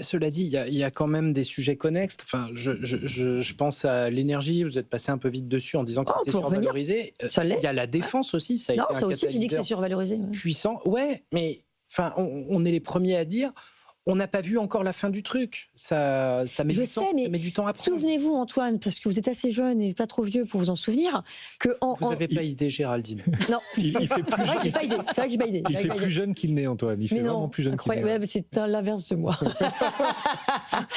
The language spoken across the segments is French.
Cela dit, il y a quand même des sujets connexes. Enfin, je pense à l'énergie. Vous êtes passé un peu vite dessus en disant que c'était Pour revenir, survalorisé. ça Il l'est. y a la défense aussi. Ça a Non, été un ça aussi, je dis que c'est catalyseur survalorisé. Ouais. puissant. Ouais, mais enfin, on est les premiers à dire. On n'a pas vu encore la fin du truc. Ça met Je du sais, temps. mais Ça met du temps à prendre. souvenez-vous, Antoine, parce que vous êtes assez jeune et pas trop vieux pour vous en souvenir, que Vous n'avez pas idée, Géraldine. Non, Il fait c'est plus, vrai que j'ai pas idée. C'est vrai que j'ai pas idée. il fait plus jeune qu'il n'est, Antoine. Il fait Mais vraiment non, plus jeune qu'il n'est. incroyable. Ouais, mais c'est l'inverse de moi. Pas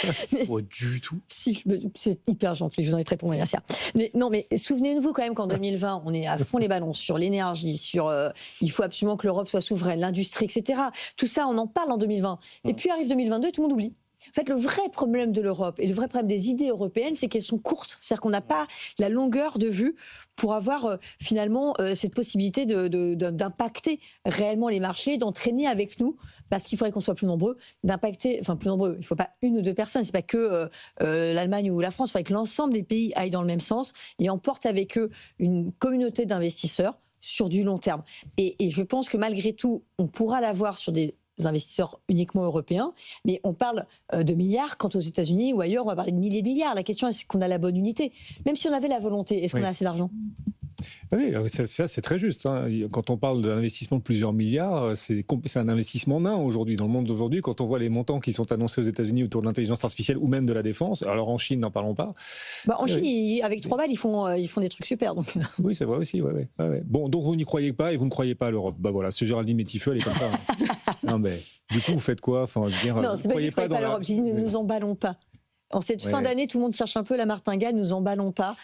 du tout. Si, c'est hyper gentil, je vous en ai très pour mon anniversaire. Mais non, mais souvenez-vous quand même qu'en 2020, on est à fond les ballons sur l'énergie, sur il faut absolument que l'Europe soit souveraine, l'industrie, etc. Tout ça, on en parle en 2020. Et puis arrive 2022 et tout le monde oublie. En fait, le vrai problème de l'Europe et le vrai problème des idées européennes, c'est qu'elles sont courtes. C'est-à-dire qu'on n'a pas la longueur de vue pour avoir finalement cette possibilité d'impacter réellement les marchés, d'entraîner avec nous, parce qu'il faudrait qu'on soit plus nombreux, d'impacter, enfin plus nombreux, il ne faut pas une ou deux personnes, c'est pas que l'Allemagne ou la France, il faudrait que l'ensemble des pays aillent dans le même sens et emportent avec eux une communauté d'investisseurs sur du long terme. Et je pense que malgré tout, on pourra l'avoir sur des investisseurs uniquement européens, mais on parle de milliards, quand aux États-Unis ou ailleurs, on va parler de milliers de milliards. La question est-ce qu'on a la bonne unité? Même si on avait la volonté, est-ce qu'on a assez d'argent? Oui, ça c'est très juste. Hein. Quand on parle d'un investissement de plusieurs milliards, c'est un investissement nain aujourd'hui. Dans le monde d'aujourd'hui, quand on voit les montants qui sont annoncés aux États-Unis autour de l'intelligence artificielle ou même de la défense, alors en Chine, n'en parlons pas. En Chine, avec 3 balles, ils font des trucs super. Donc. Oui, c'est vrai aussi. Ouais. Bon, donc vous n'y croyez pas et vous ne croyez pas à l'Europe. Bah voilà, c'est Géraldine Métifeux, elle est comme ça. Non, mais du coup, vous faites quoi? Enfin, je veux dire, non, c'est pas que je ne croyais pas à l'Europe. Je dis, ne nous emballons pas. En cette fin d'année, tout le monde cherche un peu la martingale, ne nous emballons pas,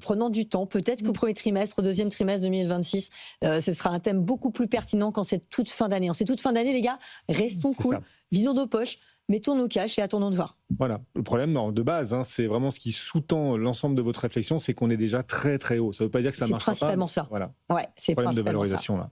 prenons du temps. Peut-être qu'au premier trimestre, au deuxième trimestre 2026, ce sera un thème beaucoup plus pertinent qu'en cette toute fin d'année. En cette toute fin d'année, les gars, restons cool, vidons nos poches, mettons nos cash et attendons de voir. Voilà, le problème de base, hein, c'est vraiment ce qui sous-tend l'ensemble de votre réflexion, c'est qu'on est déjà très très haut. Ça ne veut pas dire que ça marche pas. C'est principalement ça. Voilà. Ouais, c'est problème de principalement valorisation ça. là.